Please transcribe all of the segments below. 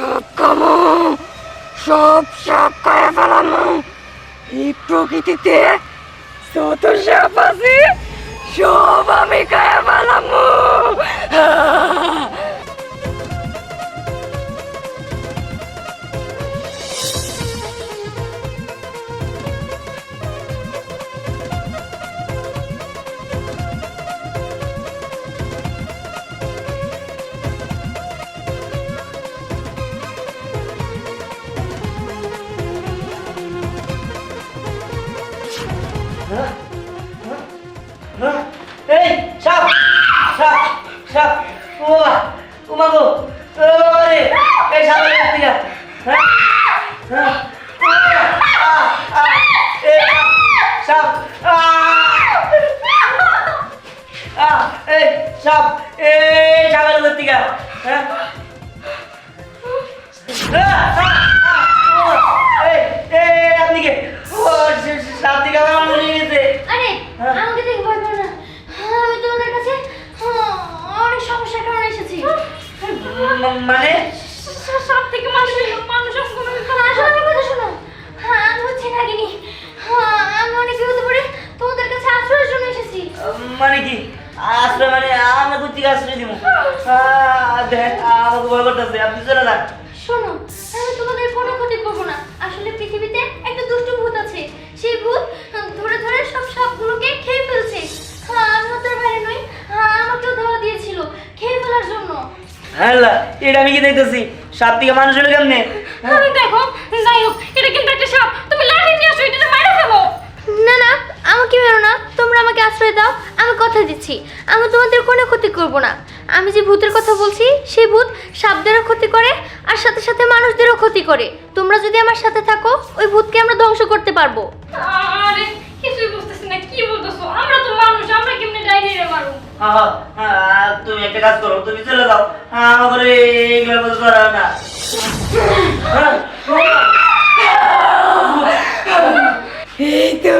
সব কামো, সব সাপ খায়া ফেলামো। এই প্রকৃতিতে যত সাপ আছে সব আমি খায়া ফেলামো। এই সাপ সাপ সাপ ও ও মাগো ওরে এই সাপ দিগা হ্যাঁ হ্যাঁ এই সাপ এই সাপ এই সাপের দিগা হ্যাঁ আপনি কে ও সাপ দিগা আমার নিয়ে গেছে। আরে আমাকে দেখে ভয় পাও না, আমি তোমাদের কাছে অনেক সমস্যার কারণে এসেছি। মানে সব থেকে মানুষ আসলে কথা শোনো। আমি হচ্ছে নাগিনী, আমি অনেক বিপদে পড়ে তোমাদের কাছে আশ্রয়ের জন্য এসেছি। মানে কি আশ্রয়? মানে আমরা কোথেকে আশ্রয় দিব? দেখ আমাকে ভয় করতেছে, আপনি চলে যান। শোনো, আমি তোমাদের কোনো ক্ষতি করবো না। আসলে পৃথিবীতে একটা দুষ্ট ভূত আছে, সেই ভূত ধরে ধরে সব সাপগুলোকে খেয়ে ফেলছে। আমি ওদের বাইরে নই, আমাকেও ধোয়া দিয়েছিল খেয়ে ফেলার জন্য। হ্যাঁ এটা আমি কি দেখতেছি? সাপ থেকে মানুষ হলো কেমনে? আমি দেখো, যাই হোক, এটা কিন্তু একটা সাপ। তুমি লাঠি নিয়ে আসো, এটা মারা ফেলো। না না, আমাকে মেরো না, তোমরা আমাকে আশ্রয় দাও। আমি কথা দিচ্ছি, আমি তোমাদের কোনো ক্ষতি করব না। আমি যে ভূতের কথা বলছি, সেই ভূত সাপদেরও ক্ষতি করে আর সাথে সাথে মানুষদেরও ক্ষতি করে। তোমরা যদি আমার সাথে থাকো, ওই ভূতকে আমরা ধ্বংস করতে পারবো। আরে কিছুই বুঝতেছি না, কি বলতেছো? আমরা তো মানুষ, আমরা কেমনে ডাইনিরে মারবো? তুমি একটা কাজ করো, তুমি চলে যাও। আমাকে এইগুলো বলতে পারো না। এই তো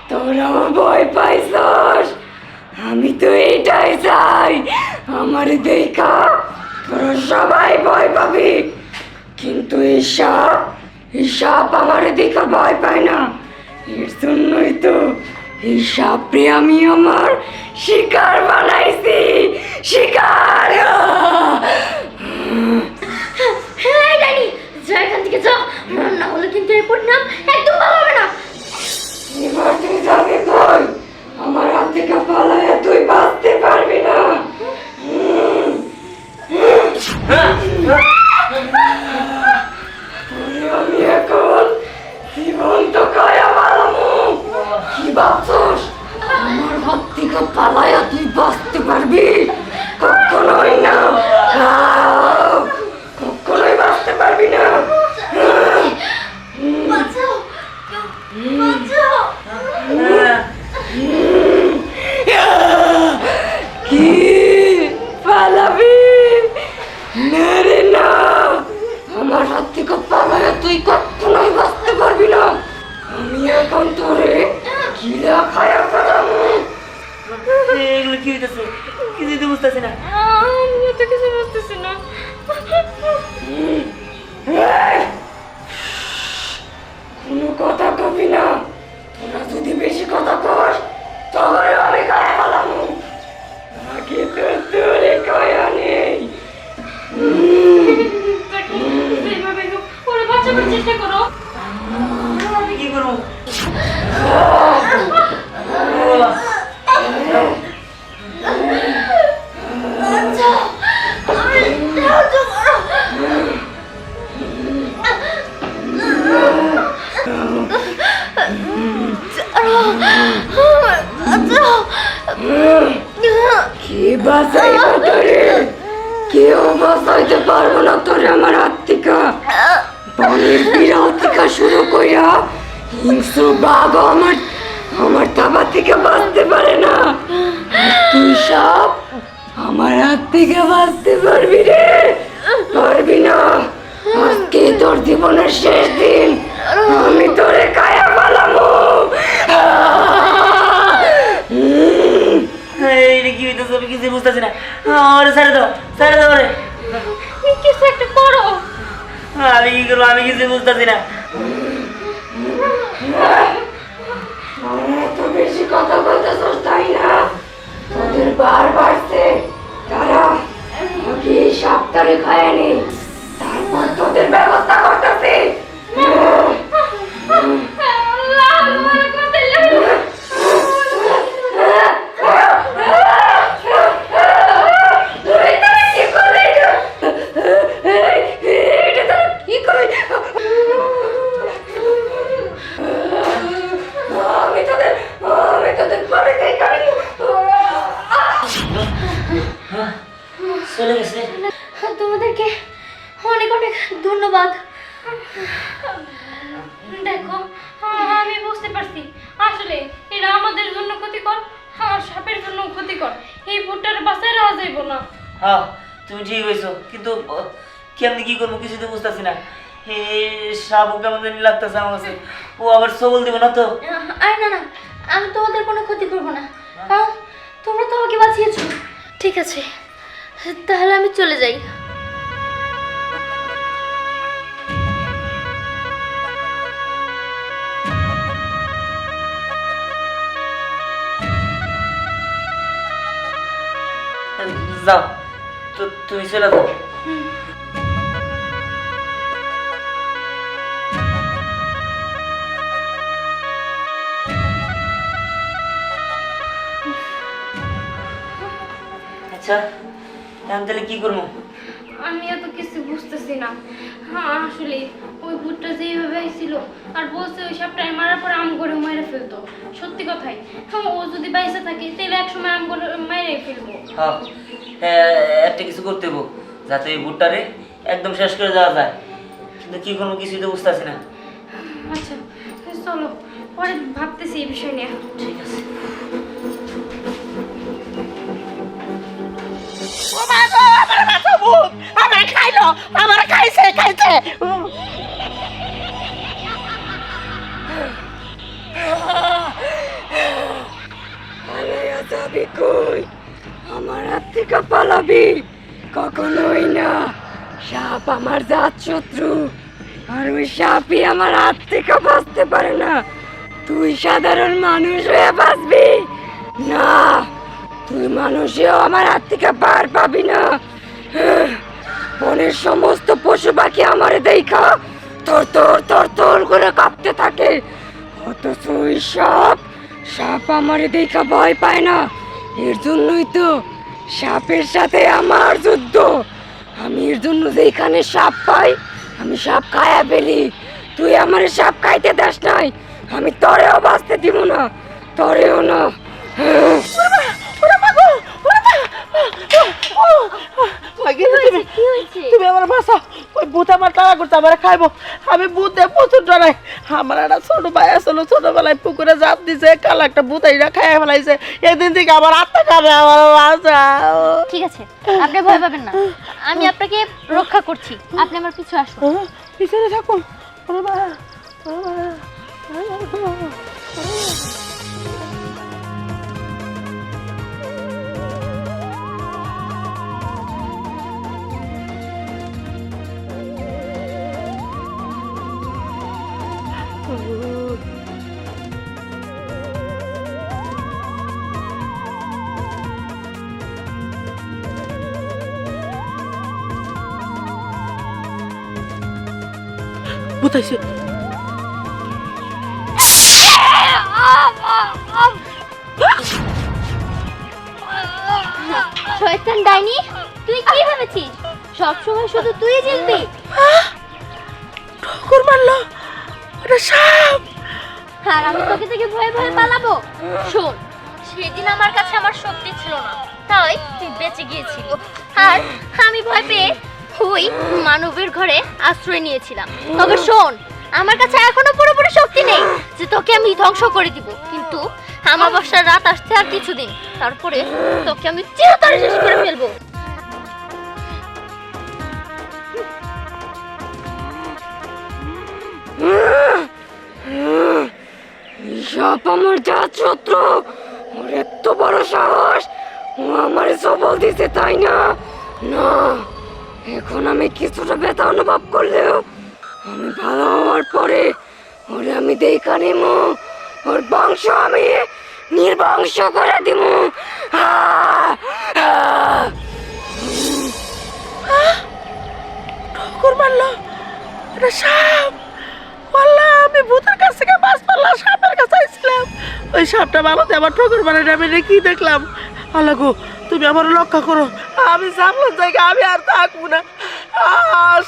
তোরাও ভয় পাইছস, আমি তো এটাই চাই। আমার দেখা তোরা সবাই ভয় পাবি, কিন্তু এই সাপ আমার দেখা ভয় পায় না। এর জন্যই তো এই সাপরে আমি আমার শিকার বানাইছি। শিকার হ্যাঁ ডাইনি, যা এখান থেকে যাও, না হলে কিন্তু এই পরিণাম একদম ভালো হবে না। এবার তুই যাবি কই? আমার হাত থেকে পালায় তুই বাঁচতে পারবি না। তোরে আমি এখন জীবন্ত খায়া মারামু। কি ভাবছস আমার হাত থেকে পালায় তুই বাঁচতে পারবি? কখনোই না, কখনোই বাঁচতে পারবি না। বাঁচাও, বাঁচাও। কি পালাবি? না রে না, আমার হাত থেকে পালায় তুই কখনোই বাঁচতে পারবি না। আমি এখন তোরে কিলা খায়া ফেলামু। এগুলো কি হইতেছে? কিছুই তো বুঝতেছি না। আমি তো কিছু বুঝতেছি না। এই, কোনো কথা কবি না। তোরা যদি বেশি কথা কস তাহলে আমি খায়া ফেলামু। আগে তো তোরে কয়া নেই। এইভাবে ওরে বাঁচানোর চেষ্টা করো। আমি কি করবো? বাঁচাও, আরে সাহায্য করো। বাঁচাও। কি বাঁচাইব তোরে? কেউ বাঁচাইতে পারবো না তোরে আমার হাত থেকে। বনের বিড়াল থেকে শুরু কইরা হিংস্র বাঘ আমার থাবা থেকে বাঁচতে পারে না। আর তুই সাপ আমার হাত থেকে বাঁচতে পারবি রে? পারবি না। আজকে তোর জীবনের শেষ দিন, আমি তোরে খায়া ফেলামু। এইটা কি হইতেছে? আমি কিছু বুঝতেছি না। আরে ছেড়ে দাও, ছেড়ে দাও রে। কিছু একটা করো। আমি কি করবো, আমি কিছু বুঝতেছি না। এত বেশি কথা বলতেছস তাই না? তোদের বার বাড়ছে, তারা কি সাপ্তাহে খায়নি, তারপর তোদের ব্যবস্থা করতেছি। চলে গেছে। তোমাদেরকে অনেক অনেক ধন্যবাদ। দেখো, আমি বুঝতে পারছি আসলে এটা আমাদের জন্য ক্ষতিকর, আর সাপের জন্য ক্ষতিকর। এই ভুট্টার বাসায় রাখা যাইব না। হ্যাঁ তুমি ঠিক হয়েছো, কিন্তু কেমনি কি করবো কিছু তো বুঝতেছি না। এই সাপ কেমন জানি লাগতেছে আমার কাছে। ও আবার সবল দিব না তো? আর না না, আমি তোমাদের কোনো ক্ষতি করব না, কারণ তোমরা তো আমাকে বাঁচিয়েছো। ঠিক আছে, তাহলে আমি চলে যাই। যাও তো, তুমি চলে যাও। আচ্ছা আমি তাহলে কি করবো? আমি এত কিছু বুঝতেছি না। হ্যাঁ আসলে ওই ভুট্টা যেভাবে আইছিল আর বলছে ওই সাপটা মারার পরে আম করে মেরে ফেলতো, সত্যি কথাই। হ্যাঁ ও যদি বাইসে থাকে তাহলে একসময় আম করে মেরে ফেলবো। হ্যাঁ একটা কিছু করতে হবো যাতে এই ভুট্টারে একদম শেষ করে দেওয়া যায়, কিন্তু কি করবো কিছুই তো বুঝতেছি না। আচ্ছা চলো, পরে ভাবতেছি এই বিষয় নিয়ে। ঠিক আছে। আমার খাইলো, আমার খাইছে খাইছে। পালাইয়া যাবি কই? আমার হাত থেকে পালাবি কখনোই না। সাপ আমার জাত শত্রু, আর ওই সাপই আমার হাত থেকে বাঁচতে পারে না। তুই সাধারণ মানুষ হয়ে বাঁচবি না, তুই মানুষেও আমার হাত থেকে পার পাবি না। বনের সমস্ত পশু পাখি আমারে দেখা তোর তোর তোর তোর করে কাঁপতে থাকে, অথচ ওই সাপ আমারে দেখা ভয় পায় না। এর জন্যই তো সাপের সাথে আমার যুদ্ধ। আমি এর জন্য যেখানে সাপ পাই আমি সাপ খায়া ফেলি। তুই আমারে সাপ খাইতে দাস নাই, আমি তরেও বাঁচতে দিব না, তরেও না। তুমি আমার বাসা, ওই ভূত আমার তাড়া করতে আমার খাইবো। আমি ভূতে প্রচুর ডরাই। আমার একটা ছোট ভাই আসলো, ছোটবেলায় পুকুরে জাপ দিছে, কালো একটা ভূত এইটা খাইয়া ফেলাইছে। এদিন থেকে আমার আত্মা খাবে আমার বাসা। ঠিক আছে, আপনি ভয় পাবেন না, আমি আপনাকে রক্ষা করছি। আপনি আমার পিছু আসুন। পিছনে থাকুন। বুঝাইছে শয়তান ডাইনি, তুই কি ভেবেছিস সবসময় শুধু তুই জিতবি? ঠোকর মারলো, ওটা সাপ। আর আমি তোকে থেকে ভয়ে ভয়ে পালাবো? শোন, সেদিন আমার কাছে আমার শক্তি ছিল না, তাই তুই বেঁচে গিয়েছিল। আর আমি ভয় পেয়ে ওই মানবের ঘরে আশ্রয় নিয়েছিলাম। তবে শোন, আমার কাছে এখনো পুরোপুরি শক্তি নেই যে তোকে আমি ধ্বংস করে দিব, কিন্তু আমার বাসার রাত আসছে আর কিছুদিন, তারপরে তোকে আমি চিরতরে শেষ করে ফেলবো। সাপ আমার জাত শত্রু, ওর এত বড় সাহস, ও আমার সবল দিছে তাই না? না, এখন আমি কিছুটা ব্যথা অনুভব করলেও আমি ভালো হওয়ার পরে ওরে আমি দেখা নিব, ওর বংশ আমি নির্বংশ করে দিব। ঠকুর মারলো, এটা সাপ। বললাম আমি ভূতের কাছ থেকে মাছ পারলাম, সাপের কাছে আইছিলাম। ওই সাপটা ভালোতে আমার ঠকুর মারে, আমি কি দেখলাম। আল্লাহ গো, তুমি আমার রক্ষা করো, আমি সাপলার জায়গা আমি আর থাকবো না।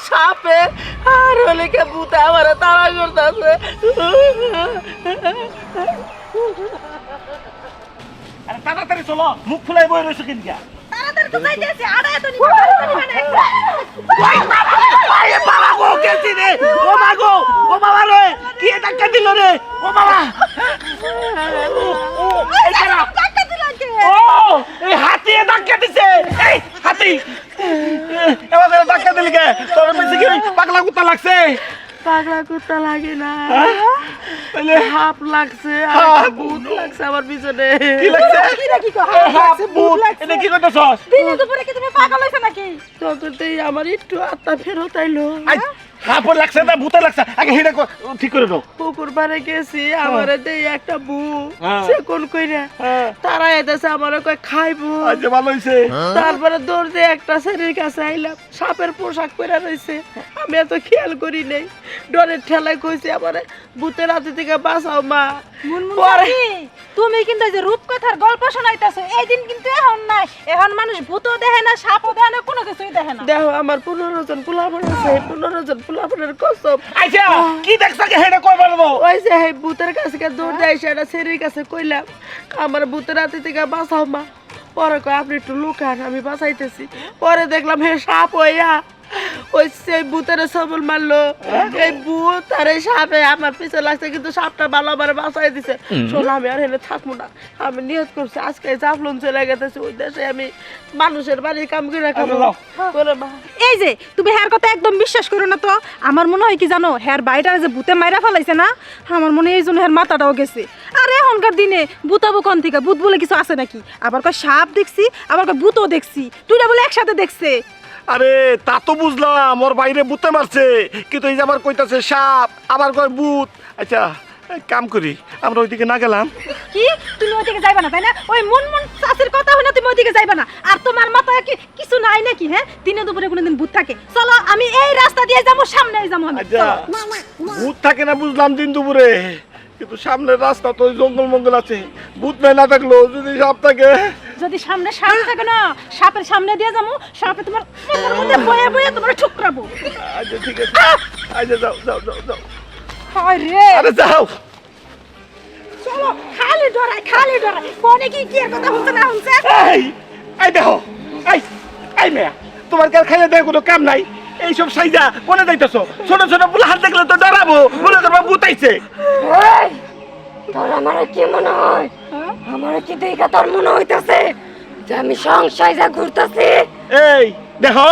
সাপে আর হলে কে ভূতে আমার তাড়া করতেছে। আরে তাড়াতাড়ি চলো, মুখ ফুলাই বই রয়েছে কিনকা। তাড়াতাড়ি তো যাইতেছি, আড়াই তো আরে বাবা গো, কেছি রে, ও মা গো, ও বাবা রে, কি ধাক্কা দিল রে, ও বাবা। এই কারা? ও, এই হাতি ধাক্কা দিছে, এই হাতি। এবার ধাক্কা দিলি কে? তোর বেশি কি পাগলা কুত্তা লাগছে? পাগলা কুত্তা লাগে না, তাহলে হাপ লাগছে, আর ভূত লাগছে আমার পিছনে। কি লাগছে? ভূত, এটা কি করতেছস? তততেই আমার একটু আত্মা ফেরত আইলো। হাপড় লাগছে না ভূতে লাগছে? আগে হেডা ঠিক করে দাও। পুকুর পাড়ে গেছি, আমার দেই একটা বউ, হ্যাঁ। সে কোন কইরা তারা এদেশে আমার কয় খাইবো। আজ ভালো হইছে। তারপরে দৌড় দিয়ে একটা ছেলের কাছে আইলাম, সাপের পোশাক পরে রয়েছে। আমি এত খেয়াল করি নাই, ডরের ঠেলায় কইছে আমারে ভূতের হাতে থেকে বাঁচাও মা। পরে তুমি কিন্তু এই যে রূপকথার গল্প শোনাইতেছো, এই দিন কিন্তু এখন নাই। এখন মানুষ ভূতও দেখে না, সাপও দেখে না, কোনো কিছুই দেখে না। দেখো আমার 15 জন পোলাপন আছে, 15 জন পোলাপনের কসম। আচ্ছা কি দেখছ কে হেডা কই পারবো? ওই যে এই ভূতের কাছে দৌড় দিয়ে এসে একটা ছেলের কাছে কইলাম আমার ভূতের হাতে থেকে বাঁচাও মা। পরে কয় আপনি একটু লুকান, আমি বাঁচাইতেছি। পরে দেখলাম হে সাপ হইয়া ওই সেই ভূতের সবল মারলো। এই ভূত আর এই সাপে আমার পিছে লাগছে, কিন্তু সাপটা ভালো আমার বাঁচাই দিছে। শোনো আমি আর হেনে থাকবো না, আমি নিয়ত করছি আজকে জাফলন চলে গেতেছি ওই দেশে, আমি মানুষের বাড়ির কাম করে খাবো। বলে মা এই যে তুমি হ্যার কথা একদম বিশ্বাস করো না তো। আমার মনে হয় কি জানো, হ্যার বাড়িটার যে ভূতে মাইরা ফেলাইছে না, আমার মনে হয় এই জন্য হ্যার মাথাটাও গেছে। আর এখনকার দিনে ভূতাবো কোন থেকে, ভূত বলে কিছু আছে নাকি? আবার কয় সাপ দেখছি, আবার কয় ভূতও দেখছি, দুইটা বলে একসাথে দেখছে। আরে তা তো বুঝলাম ওর বাইরে ভূতে মারছে, কিন্তু এই যে আবার কইতাছে সাপ, আবার কয় ভূত। আচ্ছা এক কাম করি, আমরা ওইদিকে না গেলাম। কি তুমি ওইদিকে যাইবা না তাই না? ওই মুনমুন চাষির কথা হয় না, তুমি ওইদিকে যাইবা না। আর তোমার মাথায় কি কিছু নাই নাকি? হ্যাঁ, দিনে দুপুরে কোনোদিন ভূত থাকে? চলো আমি এই রাস্তা দিয়ে যাবো, সামনেই যাবো আমি। আচ্ছা ভূত থাকে না বুঝলাম দিন দুপুরে, কিন্তু সামনের রাস্তা তো জঙ্গল মঙ্গল আছে, ভূত না থাকলো যদি সাপ থাকে। যদি সামনে সাপ থাকে না, সাপের সামনে দিয়ে যাবো, সাপে তোমার মুখের মধ্যে বয়ে বয়ে তোমার ঠুকরাবো। আচ্ছা ঠিক আছে, আচ্ছা যাও যাও যাও যাও। হায় রে, আরে যাও। চলো খালি ডরাই, খালি ডরাই। কোনে কি কি কথা বলতে না হচ্ছে? এই এই দেখো, এই মেয়া, তোমার কার খাইয়ে দেয় কোনো কাম নাই। এইসব সাইজা কোনে যাইতেছো? ছোট ছোট ফুল হাত দেখলে তো ডরাবো, মনে করবো ভূত আইছে। এই, তোর আমার কি মনে হয়? আমার কি দেখা তোর মনে হইতাছে যে আমি সংসারে যা ঘুরতাছি? এই দেখো,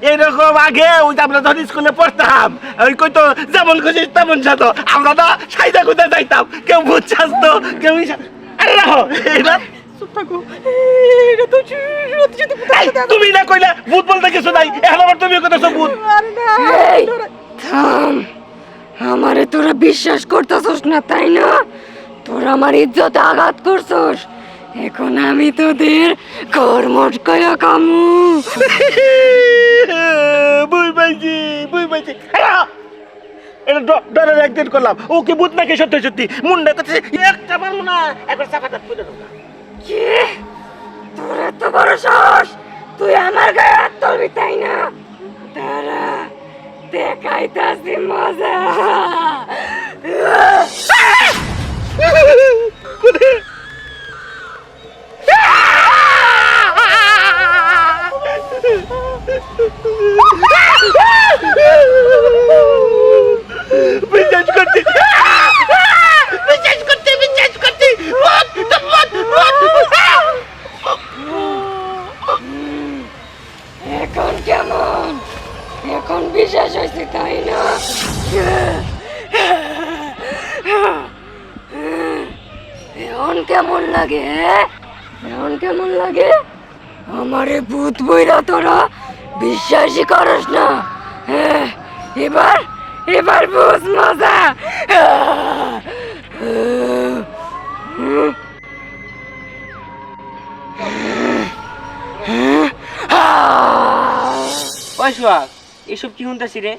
এইরকম আগে ওই যে আমরা যখন স্কুলে পড়তাম, ওই কইতো যেমন খুশি তেমন সাজো, আমরা তো সাইজা কোথায় যাইতাম, কেউ ভূত সাজতো, কেউ আরে রাখো এইটা। চুপ থাকো, এটা তো সত্যি সত্যি ভূত এই, তুমি না কইলে ভূত বলতে কিছু নাই, এখন আবার তুমি কইতেছো ভূত। আরে না, এই, থাম। আমারে তোরা বিশ্বাস করতেছস না তাই না? তোরা আমার ইজ্জতে আঘাত করছস, এখন আমি তোদের কর্মট কয়া কামু। বুঝ পাইছি, বুঝ পাইছি। এটা ডরের একদিন করলাম, ও কি ভূত নাকি সত্যি সত্যি? মুন্ডা কাছে একটা পারবো না, একবার চাপাটা পুজো দেবো। কি? তোর এত বড় সাহস, তুই আমার গায়ে হাত তুলবি তাই না? তারা দেখাইতাছি মজা। বিশ্বাস করছি, বিশ্বাস করছি, বিশ্বাস করছি। এখন কেমন? এখন বিশ্বাস হয়েছে তাই না? এখন কেমন লাগে? এখন কেমন লাগে? আমারে ভূত বইরা তোরা বিশ্বাসই করস না। হ্যাঁ, এবার এবার বুঝ মজা। ওই সোহাগ, এসব কি শুনতেছি রে?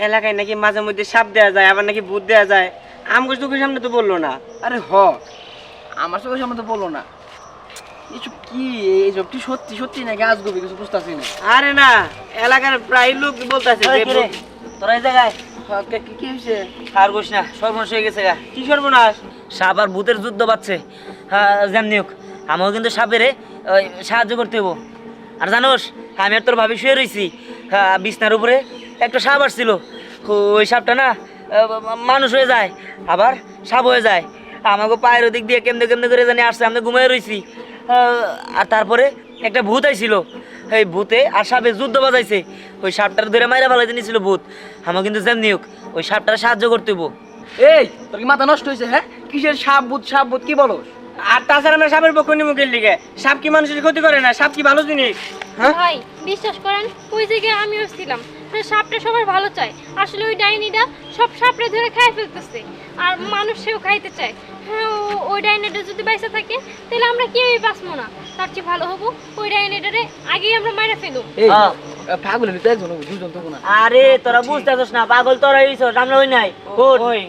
এলাকায় নাকি মাঝে মধ্যে সাপ দেওয়া যায়, আবার নাকি ভূত দেওয়া যায়। আমগো চোখের সামনে তো বললো না। আরে আমার চোখের সামনে তো বললো না। এসব কি, এইসব কি সত্যি সত্যি নাকি আজগুবি কিছু বুঝতেছি না। আরে না, এলাকার প্রায় লোক বলতেছে ওই কি রে? তোরা এই জায়গায় কি হয়েছে? আর গোস না, সর্বনাশ হয়ে গেছে গা। কি সর্বনাশ। সাপ আর ভূতের যুদ্ধ বাড়ছে। হ্যাঁ, যেমনি হোক আমাকে কিন্তু সাপেরে ওই সাহায্য করতে হবো। আর জানোস, আমি আর তোর ভাবি শুয়ে রয়েছি, বিছনার উপরে একটা সাপ আসছিল। ওই সাপটা না মানুষ হয়ে যায়, আবার সাপ হয়ে যায়। আমাকে পায়ের ওদিক দিয়ে কেমনে কেমনে করে জানি আসছে, আমি ঘুমিয়ে রয়েছি। আর তারপরে একটা ভূত আইছিল, এই ভূতে আর সাপে যুদ্ধ বাজাইছে। ওই সাপটার ধরে মাইরা ফেলাইতে নিয়েছিল ভূত। আমার কিন্তু যেমনি হোক ওই সাপটার সাহায্য করতে হবো। এই তোর কি মাথা নষ্ট হয়েছে? হ্যাঁ, কিসের সাপ ভূত কি বলো? আর তাছাড়া আমরা সাপের পক্ষ নিমুখের লিগে। সাপ কি মানুষের ক্ষতি করে না? সাপ কি ভালো জিনিস? হ্যাঁ, ভাই বিশ্বাস করেন, ওই জায়গায় আমিও ছিলাম। সাপটা সবার ভালো চায়, আসলে ওই ডাইনিটা সব সাপড়ে ধরে খাই ফেলতেছে, আর মানুষেও খাইতে চায়। হ্যাঁ, ওই ডাইনিটা যদি বাইসা থাকে তাহলে আমরা কেউই বাঁচবো না। তার চেয়ে ভালো হবো ওই ডাইনিটারে আগেই আমরা মারা ফেলুম। এই হ্যাঁ। পাগল হলি তো একজন, দুজন তো না। আরে তোরা বুঝতেছস না, পাগল তোরা হইছস, আমরা হই নাই। ওই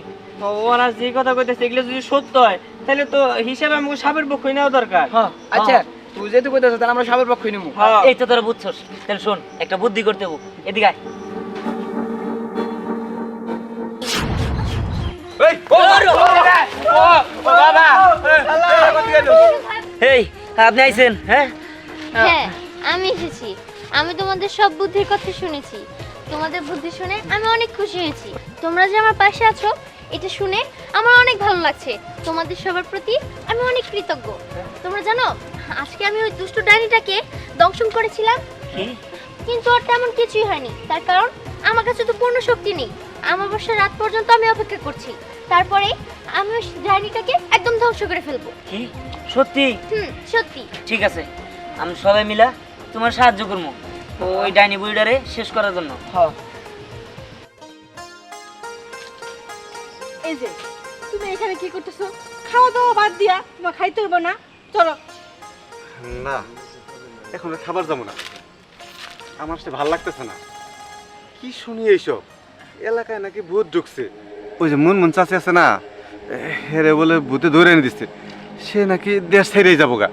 ওরা যে কথা কইতেছে এগুলো যদি সত্য হয় তাহলে তো হিসাবে আমাকে সাপের পক্ষ নেওয়া দরকার। হ্যাঁ, আচ্ছা তুই যেহেতু কইতেছ তাহলে আমরা সাপের পক্ষই নেবো। হ্যাঁ। এই তো তোরা বুঝছস। তাহলে শোন, একটা বুদ্ধি করতে হবো। এদিকে আয়। এই আপনি আইছেন? হ্যাঁ, হ্যাঁ, আমি এসেছি। আমি তোমাদের সব বুদ্ধির কথা শুনেছি। তোমাদের বুদ্ধি শুনে আমি অনেক খুশি হয়েছি। তোমরা যে আমার পাশে আছো এটা শুনে আমার অনেক ভালো লাগছে। তোমাদের সবার প্রতি আমি অনেক কৃতজ্ঞ। তোমরা জানো, আজকে আমি ওই দুষ্ট ডাইনিটাকে দংশন করেছিলাম, কিন্তু ওর তেমন কিছুই হয়নি। তার কারণ আমার কাছে তো পূর্ণ শক্তি নেই। আমাবস্যার রাত পর্যন্ত আমি অপেক্ষা করছি, তারপরে আমি ওই ডাইনিটাকে একদম ধ্বংস করে ফেলবো। কি সত্যি? সত্যি। ঠিক আছে, আমি সবাই মিলা তোমার সাহায্য করবো ওই ডাইনি বুড়িটারে শেষ করার জন্য। হ্যাঁ, এই যে তুমি এখানে কি করতেছো? খাওয়া দাওয়া বাদ দিয়া তোমার খাইতে হইব না? চলো। না, এখন আর খাবার যাবো না, আমার সাথে ভাল লাগতেছে না। কি শুনি এইসব? এলাকায় নাকি ভূত ঢুকছে। ওই যে মুন চাচি আছে না, হেরে বলে ভূতে ধরে এনে দিচ্ছে, সে নাকি দেশ ছেড়েই যাবো গা।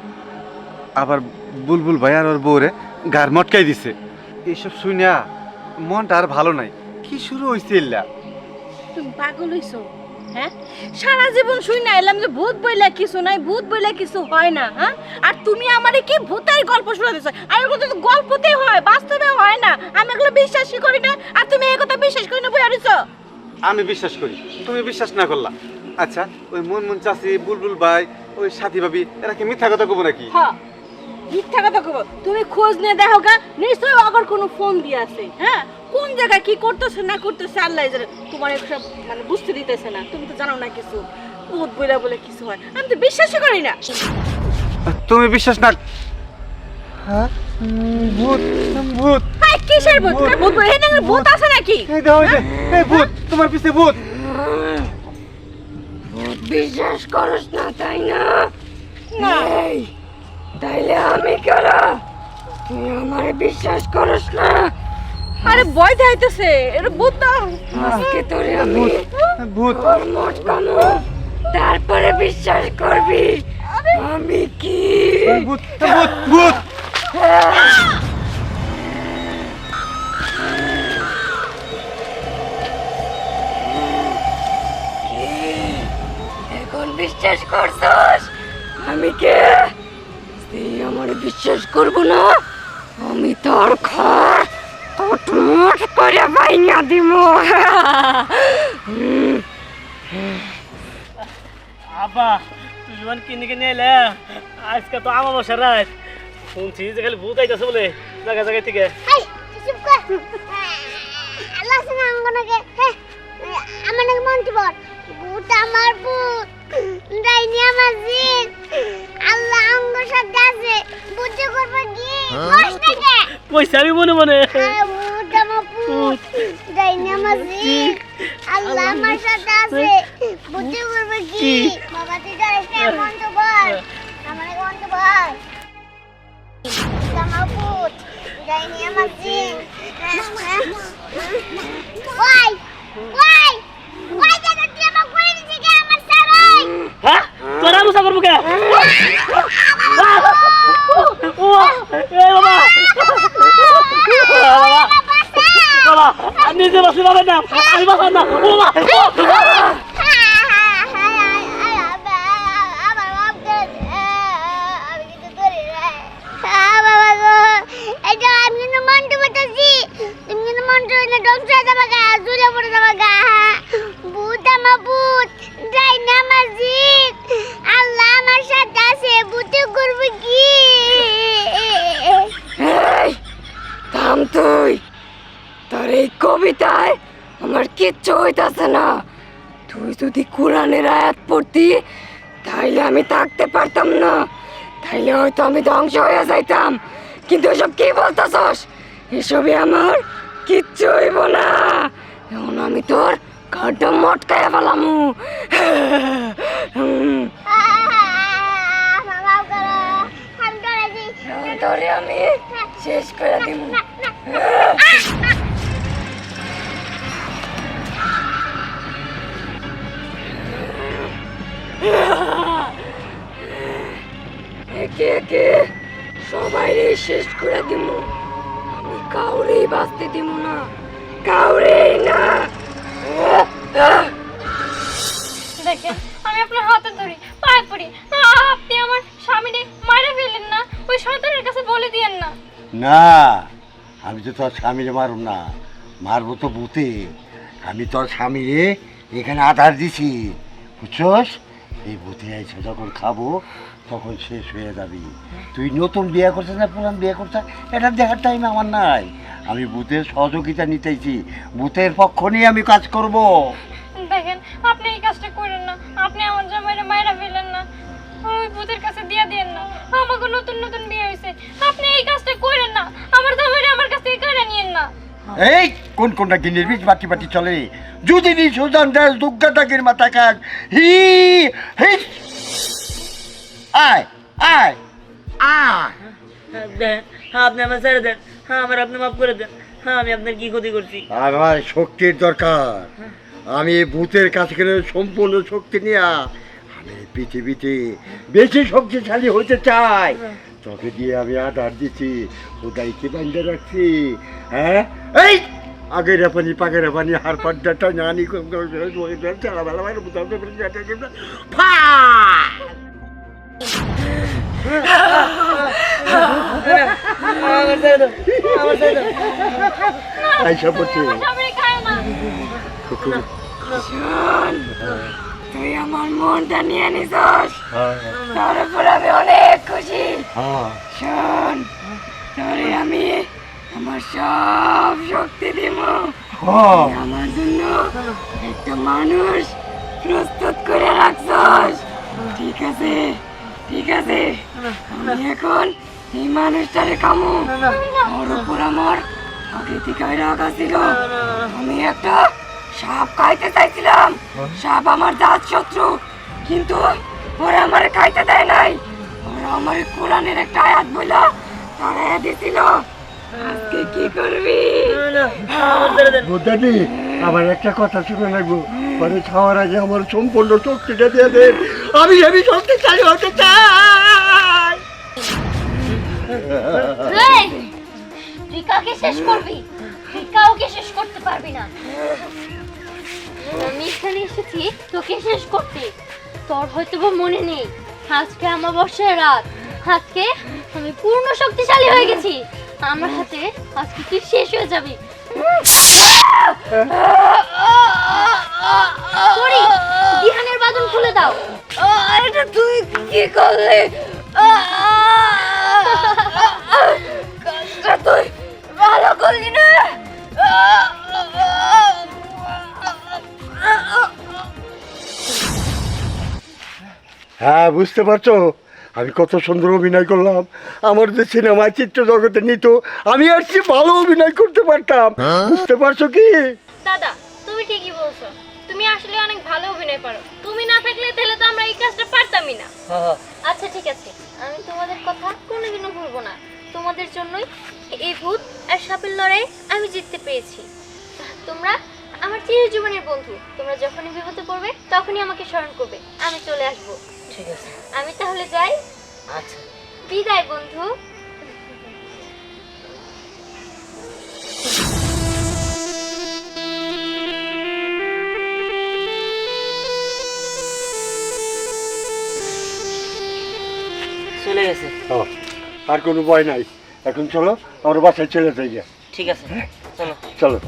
আবার বুলবুল ভাই আর ওর বউরে গার মটকাই দিছে। এইসব শুনিয়া মনটা আর ভালো নাই। কি শুরু হয়েছে এল্লা? তুমি পাগল হইছো? হ্যাঁ, সারা জীবন শুই না এলাম যে ভূত বইলা কিছু নাই, ভূত বইলা কিছু হয় না। হ্যাঁ, আর তুমি আমারে কি ভূতের গল্প শোনাতেছো? আর এগুলো তো গল্পতেই হয়, বাস্তবে হয় না। আমি এগুলো বিশ্বাসই করি না, আর তুমি এই কথা বিশ্বাস করি না বইয়া রইছো। আমি বিশ্বাস করি, তুমি বিশ্বাস না করলা। আচ্ছা, ওই মুন চাচি, বুলবুল ভাই, ওই সাথী ভাবি, এরা কি মিথ্যা কথা কব নাকি? হ্যাঁ, মিথ্যা কথা কব। তুমি খোঁজ নিয়ে দেখো গা, নিশ্চয়ই আবার কোনো ফোন দিয়ে আছে। হ্যাঁ, কোন জায়গায় কি করতেছে না করতেছে আল্লাহ জানে। তোমার এসব মানে বুঝতে দিতেছে না, তুমি তো জানো না কিছু। ভূত বইলা বলে কিছু হয়, আমি তো বিশ্বাসই করি না। তুমি বিশ্বাস না? হ্যাঁ, ভূত ভূত হ্যাঁ, কিসের ভূত? ভূত এখানে ভূত আছে নাকি? এই দাও, এই যে, এই ভূত, তোমার পিছে ভূত। ভূত বিশ্বাস করস না তাই না? এই, তাইলে আমি কারা? তুই আমারে বিশ্বাস করস না? আরে ভয় দেখাইতেছে, এটা ভূত না। আজকে তোরে আমি ভূত তোর মটকামো, তারপরে বিশ্বাস করবি আমি কি। ভূত ভূত ভূত। এখন বিশ্বাস করছস আমি কে? তুই আমার বিশ্বাস করবো না? আমি তোর ঘর টুট করে বাইনা দিব। আব্বা, তুই যখন কিনে কিনে এলে, আজকে তো আমার বসার রাত। শুনছি যে খালি ভূত আইতাছে বলে জায়গা জায়গা থেকে। চুপ কর। আল্লাহ সুবহানাহু আমার নাকি মন্ত্রী বল। ভূত আমার ভূত, ডাইনি আমার জিন। আল্লাহ আঙ্গ সাথে আছে, বুঝে করবে কি? কষ্ট লাগে। কইছে আমি মনে মনে। নামাজি আল্লাহ আমার সাথে আছে বুঝতে পারবে কি বাবা তুই যাস না মন্দ বল আমার মন্দ বল জামাপুত যাইনি নামাজি ওই ওই ওই জায়গা তুই আমাকে করে দিছিস কি আমার সারাই হ্যাঁ তোরা মুসা করবো কে ও এ বাবা বাবা আমি নিজে বসে বাবা না আমি বাবা না ও বাবা আল্লাহ আমার সাথে আছে বুঝতে করবে কি এই থাম তুই, তোর এই কবিতায় আমার কিচ্ছু হইতাছে না। তুই যদি কোরআনের আয়াত পড়তি তাইলে আমি থাকতে পারতাম না, তাইলে হয়তো আমি ধ্বংস হয়ে যাইতাম। কিন্তু এসব কি বলতেছস? এসবে আমার কিচ্ছু হইব না। এখন আমি তোর ঘরটা মটকায় ফেলামু। তোরে আমি শেষ করে দিব। একে একে সবাই শেষ করে দিব। আমি কাউরেই বাঁচতে দিব না, কাউরেই না। দেখেন আমি আপনার হাতে ধরি পায়ে পড়ি আপনি আমার স্বামীরে মাইরে ফেলেন না ওই শয়তানের কাছে বলে দিয়েন না না, আমি তো তোর স্বামীরে মারব না, মারবো তো ভূতে। আমি তোর স্বামীরে এখানে আধার দিছি, বুঝছস? এই ভূতে এসে যখন খাবো তখন শেষ হয়ে যাবি। তুই নতুন বিয়ে করছিস না পুরান বিয়ে করছিস এটা দেখার টাইম আমার নাই। আমি ভূতের সহযোগিতা নিতেছি, ভূতের পক্ষ নিয়ে আমি কাজ করব। দেখেন আপনি এই কাজটা করেন না, আপনি আমার জামাইরে মাইরা ফেলেন না, ওই ভূতের কাছে দিয়ে দেন না। আমাকে নতুন নতুন বিয়ে হয়েছে, আপনি এই কাজটা করেন না, আমার জামাইরে আমার কাছ থেকে কেড়ে নিয়েন না। এই কোন কোনটা গিনির বীজ বাটি বাটি চলে, যদি নি সুজান দেশ দুগ্গা টাকির মাথা কাক হি হি আয় আয় আয়। দেন আপনি আমার ছেড়ে দেন, হ্যাঁ আমার আপনি মাফ করে দেন। হ্যাঁ আমি আপনার কি ক্ষতি করছি? আমার শক্তির দরকার। আমি ভূতের কাছে গেলে সম্পূর্ণ শক্তি নিয়ে আমি পৃথিবীতে বেশি শক্তিশালী হতে চাই। তোকে দিয়ে আমি আধার দিচ্ছি, ওটাইকে বান্ধে রাখছি। হ্যাঁ এই আগের পানি পাগের পানি হার পাড্ডাটা জানি আমার ছেড়ে দাও, আমার ছেড়ে দাও। আইসা পড়ছে। স্বামীরে খায় না। শোন, তুই আমার মনটা নিয়ে নিছস, তার উপর আমি অনেক খুশি। শোন, তোরে আমি আমার সব শক্তি দিব। আমার জন্য একটা মানুষ প্রস্তুত করে রাখছস। ঠিক আছে, ঠিক আছে, আমি এখন এই মানুষটারে কামু। ওর উপর আমার আগে থেকে রাগ ছিল। আমি একটা সাপ খাইতে চাইছিলাম, সাপ আমার জাত শত্রু, কিন্তু ওরা আমার খাইতে দেয় নাই। ওরা আমার কোরআনের একটা আয়াত বইলা তাড়াইয়া দিছিল। আজকে কি করবি? বুদ্ধাদি আমার একটা কথা শুনে লাগবো, পরে খাওয়ার আগে আমার সম্পূর্ণ শক্তিটা দিয়ে দেন। আমি শক্তিশালী হতে চাই। তুই কাকে শেষ করবি? তুই কাউকে শেষ করতে পারবি না। আমি এখানে এসেছি তোকে শেষ করতে। তোর হয়তো বা মনে নেই, আজকে অমাবস্যার রাত। আজকে আমি পূর্ণ শক্তিশালী হয়ে গেছি। আমার হাতে আজকে তুই শেষ হয়ে যাবি। সরি, দিহানের বাঁধন খুলে দাও। এটা তুই কি করলি? কাজটা তুই ভালো করলি না। হ্যাঁ, বুঝতে পারছো আমি কত সুন্দর অভিনয় করলাম। আমার যে সিনেমায় চিত্র জগতে নিত আমি আর কি ভালো অভিনয় করতে পারতাম। বুঝতে পারছো কি? দাদা তুমি ঠিকই বলছো, তুমি আসলে অনেক ভালো অভিনয় পারো। তুমি না থাকলে তাহলে তো আমরা এই কাজটা পারতামই না। আচ্ছা ঠিক আছে, আমি তোমাদের কথা কোনোদিনও ভুলবো না। তোমাদের জন্যই এই ভূত আর সাপের লড়াই আমি জিততে পেরেছি। তোমরা আমার চিরজীবনের বন্ধু, তোমরা যখনই বিপদে পড়বে তখনই আমাকে স্মরণ করবে, আমি চলে আসবো। ঠিক আছে। আমি তাহলে যাই। আচ্ছা। বিদায় বন্ধু। চলে গেছে। আর কোনো ভয় নাই, এখন চলো আমার বাসায় চলে যাই। ঠিক আছে, চলো। চলো।